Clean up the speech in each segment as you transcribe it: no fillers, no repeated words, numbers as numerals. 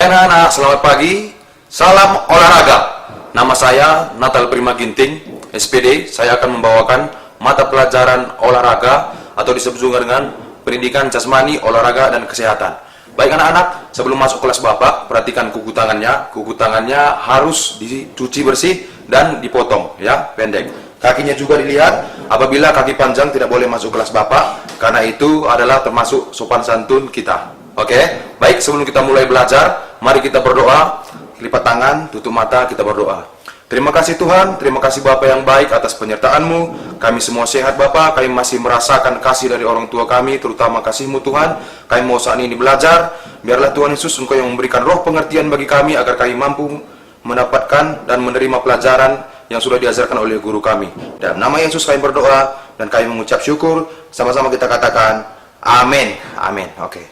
Anak-anak, selamat pagi. Salam olahraga. Nama saya Natal Prima Ginting, SPD. Saya akan membawakan mata pelajaran olahraga atau disebut juga dengan pendidikan jasmani, olahraga, dan kesehatan. Baik anak-anak, sebelum masuk kelas Bapak, perhatikan kuku tangannya. Kuku tangannya harus dicuci bersih dan dipotong, ya, pendek. Kakinya juga dilihat. Apabila kaki panjang tidak boleh masuk kelas Bapak, karena itu adalah termasuk sopan santun kita. Oke, baik, sebelum kita mulai belajar, mari kita berdoa. Lipat tangan, tutup mata, kita berdoa. Terima kasih Tuhan, terima kasih Bapak yang baik atas penyertaan-Mu. Kami semua sehat Bapak, kami masih merasakan kasih dari orang tua kami, terutama kasih-Mu Tuhan. Kami mau saat ini belajar, biarlah Tuhan Yesus Engkau yang memberikan roh pengertian bagi kami, agar kami mampu mendapatkan dan menerima pelajaran yang sudah diajarkan oleh guru kami. Dalam nama Yesus kami berdoa, dan kami mengucap syukur. Sama-sama kita katakan, amin. Amin. Oke.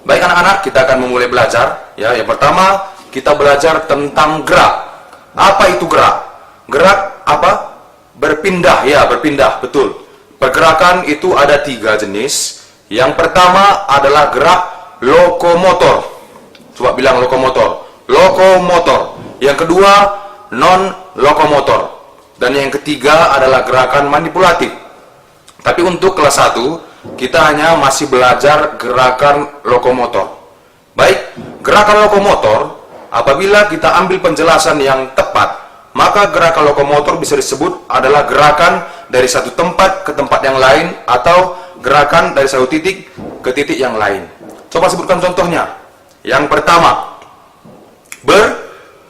Baik anak-anak, kita akan memulai belajar. Ya, yang pertama kita belajar tentang gerak. Apa itu gerak? Gerak apa? Berpindah, ya, berpindah, betul. Pergerakan itu ada 3 jenis. Yang pertama adalah gerak lokomotor. Coba bilang lokomotor. Lokomotor. Yang kedua non lokomotor. Dan yang ketiga adalah gerakan manipulatif. Tapi untuk kelas 1 kita hanya masih belajar gerakan lokomotor. Baik, gerakan lokomotor, apabila kita ambil penjelasan yang tepat, maka gerakan lokomotor bisa disebut adalah gerakan dari satu tempat ke tempat yang lain, atau gerakan dari satu titik ke titik yang lain. Coba sebutkan contohnya. Yang pertama,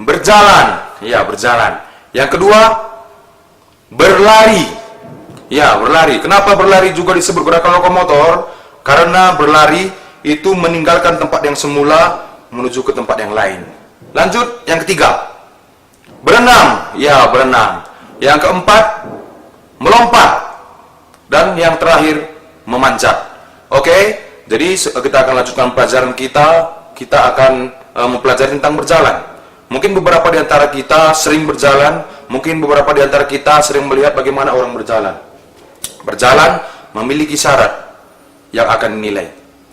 berjalan. Ya, berjalan. Yang kedua, berlari. Ya, berlari. Kenapa berlari juga disebut gerakan lokomotor? Karena berlari itu meninggalkan tempat yang semula menuju ke tempat yang lain. Lanjut, yang ketiga, berenang. Ya, berenang. Yang keempat, melompat. Dan yang terakhir, memanjat. Oke, jadi kita akan lanjutkan pelajaran kita. Kita akan mempelajari tentang berjalan. Mungkin beberapa di antara kita sering berjalan. Mungkin beberapa di antara kita sering melihat bagaimana orang berjalan. Berjalan memiliki syarat yang akan dinilai.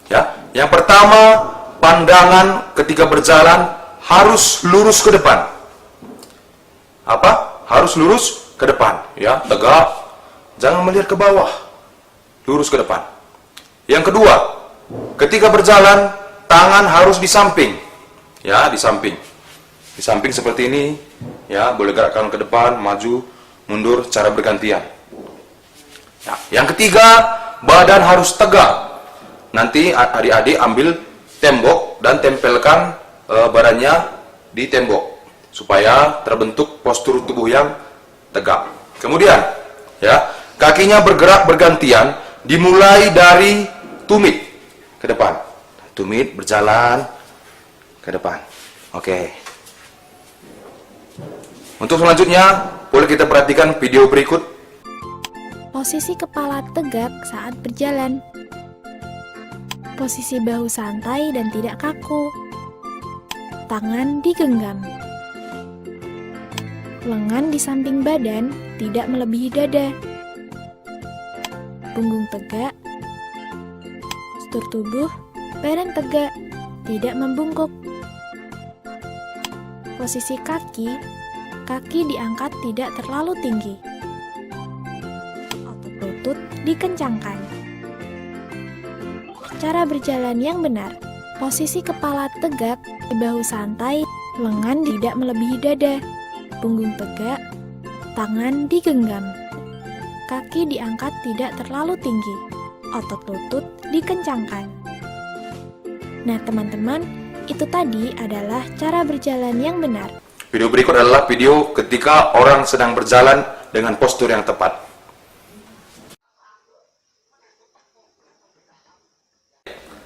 Ya, yang pertama, pandangan ketika berjalan harus lurus ke depan. Apa? Harus lurus ke depan. Ya, tegak. Jangan melihat ke bawah. Lurus ke depan. Yang kedua, ketika berjalan, tangan harus di samping. Ya, di samping. Di samping seperti ini. Ya, boleh gerakkan ke depan, maju, mundur, cara bergantian. Ya, yang ketiga, badan harus tegak. Nanti adik-adik ambil tembok dan tempelkan badannya di tembok supaya terbentuk postur tubuh yang tegak. Kemudian, ya, kakinya bergerak bergantian, dimulai dari tumit ke depan. Tumit berjalan ke depan. Oke. Untuk selanjutnya, boleh kita perhatikan video berikut. Posisi kepala tegak saat berjalan. Posisi bahu santai dan tidak kaku. Tangan digenggam. Lengan di samping badan, tidak melebihi dada. Punggung tegak. Postur tubuh, badan tegak, tidak membungkuk. Posisi kaki, kaki diangkat tidak terlalu tinggi. Lutut dikencangkan. Cara berjalan yang benar. Posisi kepala tegak, bahu santai, lengan tidak melebihi dada, punggung tegak, tangan digenggam. Kaki diangkat tidak terlalu tinggi. Otot lutut dikencangkan. Nah, teman-teman, itu tadi adalah cara berjalan yang benar. Video berikut adalah video ketika orang sedang berjalan dengan postur yang tepat.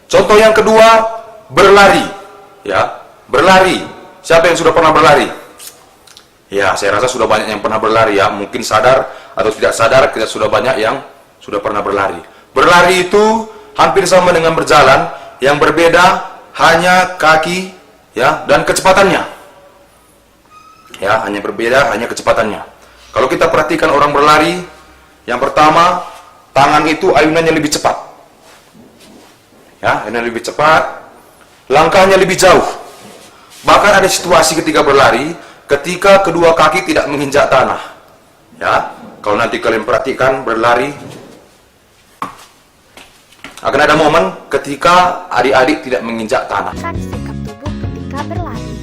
Contoh yang kedua, berlari. Ya, berlari. Siapa yang sudah pernah berlari? Ya, saya rasa sudah banyak yang pernah berlari ya. Mungkin sadar atau tidak sadar, kita sudah banyak yang sudah pernah berlari. Berlari itu hampir sama dengan berjalan, yang berbeda hanya kaki, ya, dan kecepatannya. Ya, hanya berbeda hanya kecepatannya. Kalau kita perhatikan orang berlari, yang pertama, tangan itu ayunannya lebih cepat. Ya, ayunannya lebih cepat. langkahnya lebih jauh. Bahkan ada situasi ketika berlari, ketika kedua kaki tidak menginjak tanah. Ya, kalau nanti kalian perhatikan berlari, akan ada momen ketika adik-adik tidak menginjak tanah. Kan sikap tubuh ketika berlari.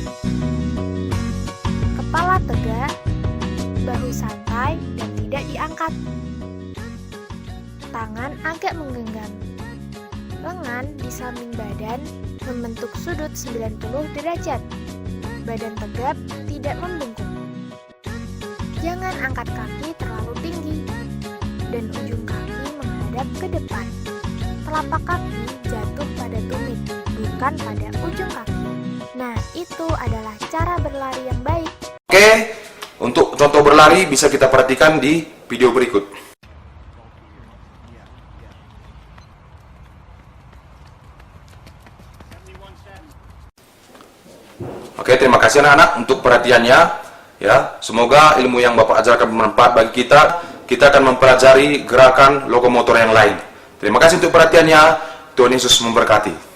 Kepala tegak, bahu santai dan tidak diangkat. Tangan agak menggenggam. Lengan di samping badan membentuk sudut 90 derajat. Badan tegap, tidak membungkuk. Jangan angkat kaki terlalu tinggi dan ujung kaki menghadap ke depan. Telapak kaki jatuh pada tumit, bukan pada ujung kaki. Nah, itu adalah cara berlari yang baik. Oke, untuk contoh berlari bisa kita perhatikan di video berikut. Oke, terima kasih anak-anak untuk perhatiannya. Ya, semoga ilmu yang Bapak ajarkan bermanfaat bagi kita. Kita akan mempelajari gerakan lokomotor yang lain. Terima kasih untuk perhatiannya. Tuhan Yesus memberkati.